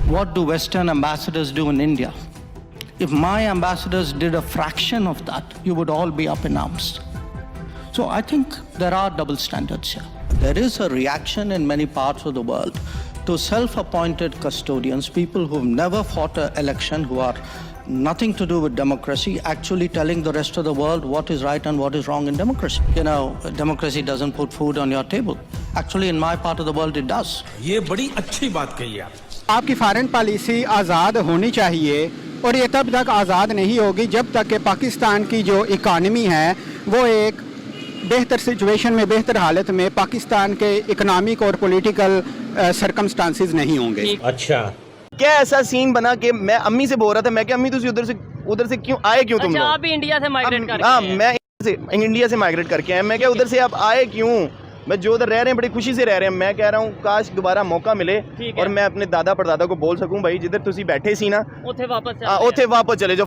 what do Western ambassadors do in India? If my ambassadors did a fraction of that, you would all be up in arms. So I think there are double standards here. There is a reaction in many parts of the world to self-appointed custodians, people who've never fought an election, who are nothing to do with democracy, actually telling the rest of the world what is right and what is wrong in democracy. You know, democracy doesn't put food on your table. Actually, in my part of the world, it does. ये बड़ी अच्छी बात कही आप। आपकी foreign policy आज़ाद होनी चाहिए और ये तब तक आज़ाद नहीं होगी जब तक कि पाकिस्तान की जो इकानमी है वो एक बेहतर सिचुएशन में, बेहतर हालत में पाकिस्तान के इकोनॉमिक और पॉलिटिकल सर्कमस्टांसिस नहीं होंगे। अच्छा, क्या ऐसा सीन बना कि मैं अम्मी से बोल रहा था, मैं क्या अम्मी तुम उधर से क्यों आए, क्यों तुम लोग? आप भी इंडिया से माइग्रेट करके हाँ, मैं इंडिया से माइग्रेट करके आया। मैं क्या उधर से आप आए क्यों? मैं जो उधर रह रहे हैं बड़ी खुशी से रह रहे हैं। मैं कह रहा हूँ काश दोबारा मौका मिले और मैं अपने दादा परदादा को बोल सकूं, भाई जिधर तुसी बैठे सी ना उथे वापस चले जाओ।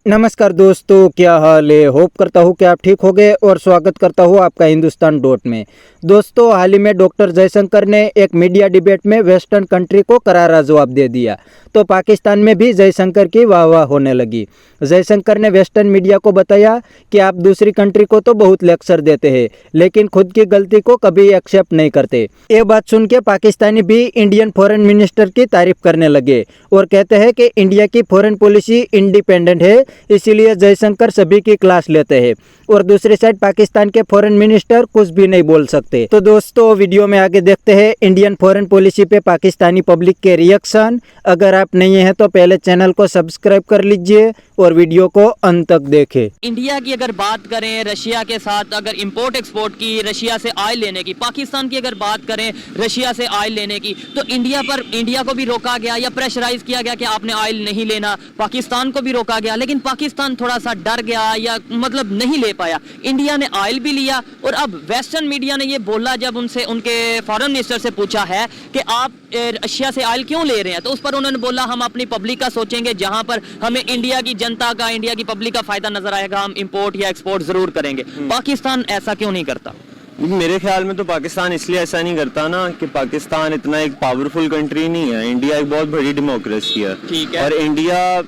नमस्कार दोस्तों, क्या हाल है? होप करता हूँ कि आप ठीक हो गए और स्वागत करता हूँ आपका हिंदुस्तान डॉट में। दोस्तों, हाल ही में डॉक्टर जयशंकर ने एक मीडिया डिबेट में वेस्टर्न कंट्री को करारा जवाब दे दिया, तो पाकिस्तान में भी जयशंकर की वाह वाह होने लगी। जयशंकर ने वेस्टर्न मीडिया को बताया कि आप दूसरी कंट्री को तो बहुत लेक्चर देते हैं, लेकिन खुद की गलती को कभी एक्सेप्ट नहीं करते। ये बात सुन के पाकिस्तानी भी इंडियन फॉरेन मिनिस्टर की तारीफ करने लगे और कहते हैं कि इंडिया की फॉरेन पॉलिसी इंडिपेंडेंट है, इसीलिए जयशंकर सभी की क्लास लेते हैं। और दूसरी साइड पाकिस्तान के फॉरेन मिनिस्टर कुछ भी नहीं बोल सकते। तो दोस्तों, वीडियो में आगे देखते हैं इंडियन फॉरेन पॉलिसी पे पाकिस्तानी पब्लिक के रिएक्शन। अगर आप नहीं हैं तो पहले चैनल को सब्सक्राइब कर लीजिए और वीडियो को अंत तक देखें। इंडिया की अगर बात करें, रशिया के साथ अगर इंपोर्ट एक्सपोर्ट की, रशिया से ऑयल लेने की, पाकिस्तान की अगर बात करें रशिया से ऑयल लेने की, तो इंडिया को भी रोका गया या प्रेशराइज किया गया कि आपने ऑयल नहीं लेना। पाकिस्तान को भी रोका गया, लेकिन पाकिस्तान थोड़ा सा डर गया या मतलब नहीं ले पाया। इंडिया ने ऑयल भी लिया और अब वेस्टर्न मीडिया ने ये बोला, जब उनसे उनके फॉरेन मिनिस्टर से पूछा है कि आप रशिया से ऑयल क्यों ले रहे हैं, तो उस पर उन्होंने बोला हम अपनी पब्लिक का सोचेंगे, जहां पर हमें इंडिया की जनता का, इंडिया की पब्लिक का फायदा नजर आएगा, हम इंपोर्ट या एक्सपोर्ट जरूर करेंगे। पाकिस्तान ऐसा क्यों नहीं करता? मेरे ख्याल में तो पाकिस्तान इसलिए ऐसा नहीं करता ना कि पाकिस्तान इतना एक पावरफुल कंट्री नहीं है। इंडिया एक बहुत बड़ी डेमोक्रेसी है, ठीक है, और इंडिया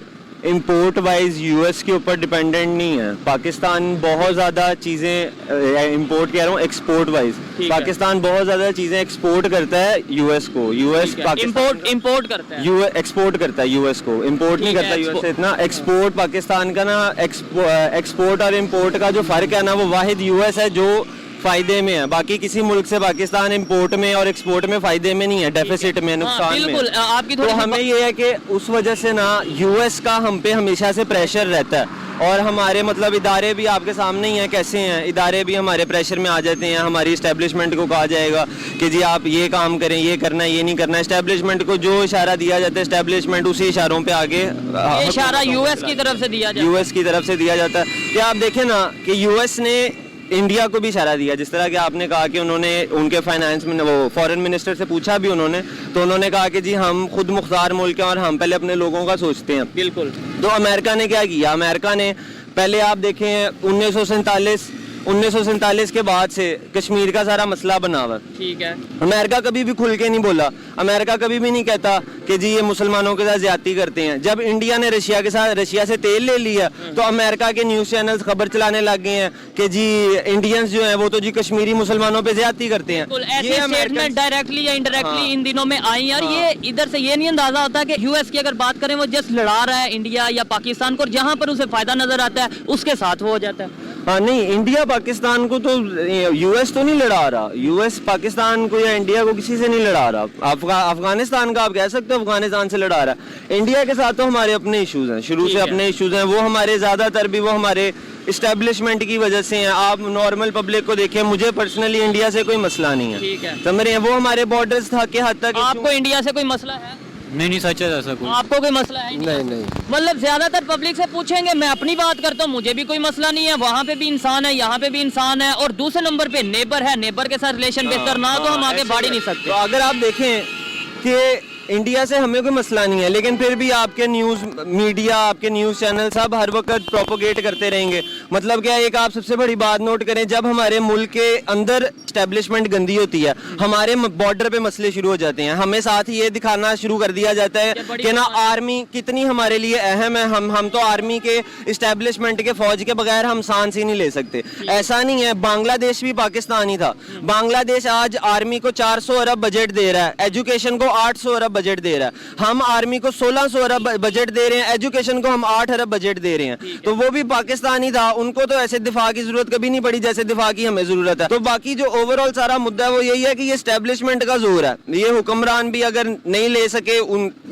इंपोर्ट वाइज यूएस के ऊपर डिपेंडेंट नहीं है। पाकिस्तान बहुत ज़्यादा चीज़ें इंपोर्ट कह रहा हूँ, एक्सपोर्ट वाइज पाकिस्तान बहुत ज़्यादा चीज़ें एक्सपोर्ट करता है यूएस को। यूएस इंपोर्ट करता है, यूएस एक्सपोर्ट करता है यूएस को, इंपोर्ट नहीं करता यूएस से इतना। एक्सपोर्ट पाकिस्तान का ना, एक्सपोर्ट और इंपोर्ट का जो फ़र्क है ना, वो वाहिद यूएस है जो फायदे में है। बाकी किसी मुल्क से पाकिस्तान इंपोर्ट में और एक्सपोर्ट में फायदे में नहीं है, डेफिसिट में, नुकसान में। आपकी तो हमें ये है कि उस वजह से ना यूएस का हम पे हमेशा से प्रेशर रहता है, और हमारे मतलब इदारे भी आपके सामने ही हैं कैसे हैं। इदारे भी हमारे प्रेशर में आ जाते हैं। हमारी इस्टेब्लिशमेंट को कहा जाएगा कि जी आप ये काम करें, ये करना है, ये नहीं करना। इस्टेब्लिशमेंट को जो इशारा दिया जाता है, इस्टेब्लिशमेंट उसी इशारों पे आगे इशारा यूएस की तरफ से दिया जाता है। यूएस की तरफ से दिया जाता है। कि आप देखें ना कि यूएस ने इंडिया को भी इशारा दिया, जिस तरह कि आपने कहा कि उन्होंने उनके फाइनेंस में वो फॉरेन मिनिस्टर से पूछा भी उन्होंने, तो उन्होंने कहा कि जी हम खुद मुख्तार मुल्क हैं और हम पहले अपने लोगों का सोचते हैं। बिल्कुल। तो अमेरिका ने क्या किया? अमेरिका ने पहले आप देखें 1947 के बाद से कश्मीर का सारा मसला बना हुआ, ठीक है। अमेरिका कभी भी खुल के नहीं बोला। अमेरिका कभी भी नहीं कहता कि जी ये मुसलमानों के साथ ज्यादती करते हैं। जब इंडिया ने रशिया से तेल ले लिया, तो अमेरिका के न्यूज चैनल्स खबर चलाने लग गए हैं कि जी इंडियंस जो हैं वो तो जी कश्मीरी मुसलमानों पे ज्यादती करते हैं। ये स्टेटमेंट डायरेक्टली या इनडायरेक्टली इन दिनों में आई, और ये इधर से ये नहीं अंदाजा होता कि यूएस की अगर बात करें वो जस्ट लड़ा रहा है इंडिया या पाकिस्तान को, और जहां पर उसे फायदा नजर आता है उसके साथ वो हो जाता है। हाँ, नहीं, इंडिया पाकिस्तान को तो यूएस तो नहीं लड़ा रहा। यूएस पाकिस्तान को या इंडिया को किसी से नहीं लड़ा रहा। अफगानिस्तान का आप कह सकते हो अफगानिस्तान से लड़ा रहा है। इंडिया के साथ तो हमारे अपने इश्यूज हैं, शुरू से अपने इश्यूज हैं। वो हमारे ज्यादातर भी वो हमारे इस्टेब्लिशमेंट की वजह से हैं। आप नॉर्मल पब्लिक को देखें, मुझे पर्सनली इंडिया से कोई मसला नहीं है, ठीक है, समझ रहे हैं। वो हमारे बॉर्डर्स के हद तक। आपको इंडिया से कोई मसला है? नहीं, सच है, ऐसा कोई आपको कोई मसला है? नहीं। मतलब ज्यादातर पब्लिक से पूछेंगे, मैं अपनी बात करता हूँ, मुझे भी कोई मसला नहीं है। वहाँ पे भी इंसान है, यहाँ पे भी इंसान है, और दूसरे नंबर पे नेबर है। नेबर के साथ रिलेशन बेहतर ना हो तो हम आगे बढ़ ही नहीं सकते। तो अगर आप देखें कि इंडिया से हमें कोई मसला नहीं है, लेकिन फिर भी आपके न्यूज़ मीडिया, आपके न्यूज़ चैनल सब हर वक्त प्रोपोगेट करते रहेंगे। मतलब क्या, एक आप सबसे बड़ी बात नोट करें, जब हमारे मुल्क के अंदर स्टैब्लिशमेंट गंदी होती है, हमारे बॉर्डर पे मसले शुरू हो जाते हैं। हमें साथ ही ये दिखाना शुरू कर दिया जाता है कि ना आर्मी कितनी हमारे लिए अहम है, हम तो आर्मी के इस्टेब्लिशमेंट के फौज के बगैर हम सांस ही नहीं ले सकते। ऐसा नहीं है, बांग्लादेश भी पाकिस्तान ही था। बांग्लादेश आज आर्मी को 400 अरब बजट दे रहा है, एजुकेशन को 800 अरब बजट दे रहा है। हम आर्मी को 1600 अरब बजट दे रहे हैं, एजुकेशन को हम 8 अरब बजट दे रहे हैं। तो वो भी पाकिस्तान ही था, उनको तो ऐसे दिफा की जरूरत कभी नहीं पड़ी जैसे दिफा की हमें जरूरत है। तो बाकी जो ओवरऑल सारा मुद्दा है वो यही है कि ये एस्टेब्लिशमेंट का जोर है। ये हुक्मरान भी अगर नहीं ले सके,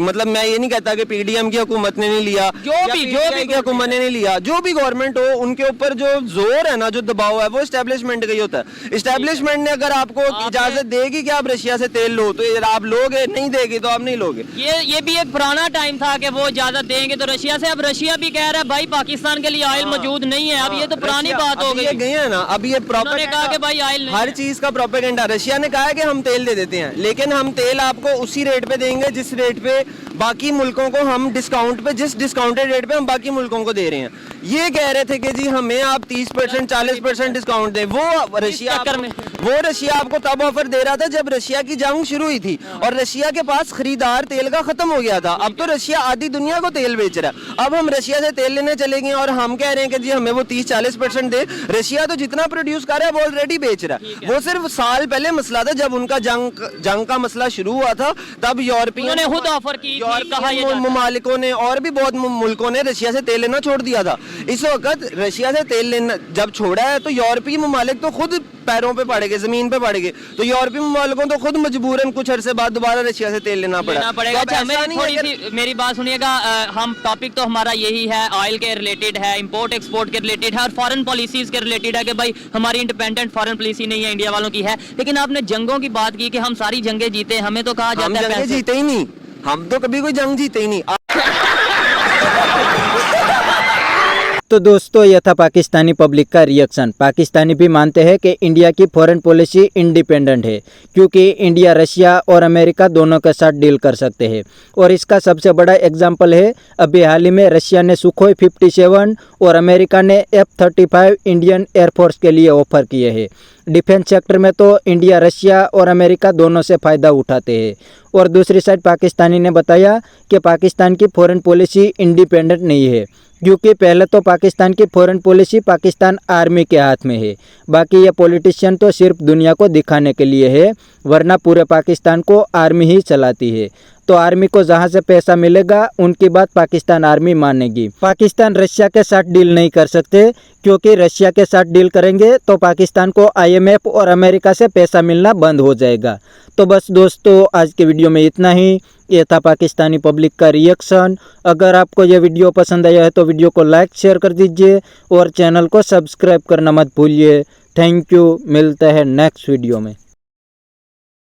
मतलब मैं ये नहीं कहता कि पीडीएम की हुकूमत ने नहीं लिया, जो भी की हुकूमत ने नहीं लिया, जो भी गवर्नमेंट हो, उनके ऊपर जो जोर है ना, जो दबाव है, वो एस्टेब्लिशमेंट का ही होता है। एस्टेब्लिशमेंट ने अगर आपको इजाजत देगी कि आप रशिया से तेल लो, तो आप लोगे, नहीं देगी तो आप नहीं लोगे। ये भी एक पुराना टाइम था कि वो इजाजत देंगे तो रशिया से। अब रशिया भी कह रहा है भाई पाकिस्तान के लिए ऑयल मौजूद नहीं है। अब ये तो पुरानी बात हो गई। गए हैं ना, अब ये उन्होंने कहा कि भाई ऑयल हर चीज का प्रोपेगेंडा। रशिया ने कहा है कि हम तेल दे देते हैं, लेकिन हम तेल आपको उसी रेट पे देंगे जिस रेट पे बाकी मुल्कों को हम डिस्काउंट पे, जिस डिस्काउंटेड रेट पे हम बाकी मुल्कों को दे रहे हैं। ये कह रहे थे कि जी हमें आप 30% 40% डिस्काउंट दें। वो रशिया आपको तब ऑफर दे रहा था जब रशिया की जंग शुरू हुई थी और रशिया के पास खरीदार तेल का खत्म हो गया था। अब तो रशिया आधी दुनिया को तेल बेच रहा है। अब हम रशिया से तेल लेने चले गए और हम कह रहे हैं कि जी हमें वो 30-40% दे। रशिया तो जितना प्रोड्यूस कर रहा है वो ऑलरेडी बेच रहा है। वो सिर्फ साल पहले मसला था, जब उनका जंग का मसला शुरू हुआ था, तब यूरोपियन ने खुद ऑफर की, ममालिकों ने और भी बहुत मुल्कों ने रशिया से तेल लेना छोड़ दिया था। इस वक्त रशिया से तेल लेना जब छोड़ा है तो यूरोपीय ममालिक तो खुद पैरों पे पड़ गए, जमीन पे पड़ गए। तो यूरोपीय ममालिकों तो खुद मजबूरन कुछ अरसे बाद दोबारा रशिया से तेल लेना पड़ेगा। अच्छा, मेरी बात सुनिएगा, हम टॉपिक तो हमारा यही है, ऑयल के रिलेटेड है, इंपोर्ट एक्सपोर्ट के रिलेटेड है और फॉरेन पॉलिसीज के रिलेटेड है कि भाई हमारी इंडिपेंडेंट फॉरेन पॉलिसी नहीं है, इंडिया वालों की है। लेकिन आपने जंगों की बात की कि हम सारी जंगें जीते, हमें तो कहा जाता है जंगें जीते ही नहीं, हम तो कभी कोई जंग जीते ही नहीं। तो दोस्तों, यह था पाकिस्तानी पब्लिक का रिएक्शन। पाकिस्तानी भी मानते हैं कि इंडिया की फॉरेन पॉलिसी इंडिपेंडेंट है, क्योंकि इंडिया रशिया और अमेरिका दोनों के साथ डील कर सकते हैं। और इसका सबसे बड़ा एग्जाम्पल है, अभी हाल ही में रशिया ने सुखोई 57 और अमेरिका ने F-35 इंडियन एयरफोर्स के लिए ऑफर किए हैं। डिफेंस सेक्टर में तो इंडिया, रशिया और अमेरिका दोनों से फ़ायदा उठाते हैं। और दूसरी साइड पाकिस्तानी ने बताया कि पाकिस्तान की फॉरेन पॉलिसी इंडिपेंडेंट नहीं है, क्योंकि पहले तो पाकिस्तान की फॉरेन पॉलिसी पाकिस्तान आर्मी के हाथ में है। बाकी ये पॉलिटिशियन तो सिर्फ दुनिया को दिखाने के लिए है, वरना पूरे पाकिस्तान को आर्मी ही चलाती है। तो आर्मी को जहां से पैसा मिलेगा उनकी बात पाकिस्तान आर्मी मानेगी। पाकिस्तान रशिया के साथ डील नहीं कर सकते, क्योंकि रशिया के साथ डील करेंगे तो पाकिस्तान को IMF और अमेरिका से पैसा मिलना बंद हो जाएगा। तो बस दोस्तों, आज के वीडियो में इतना ही। ये था पाकिस्तानी पब्लिक का रिएक्शन। अगर आपको ये वीडियो पसंद आया है तो वीडियो को लाइक शेयर कर दीजिए और चैनल को सब्सक्राइब करना मत भूलिए। थैंक यू, मिलते हैं नेक्स्ट वीडियो में।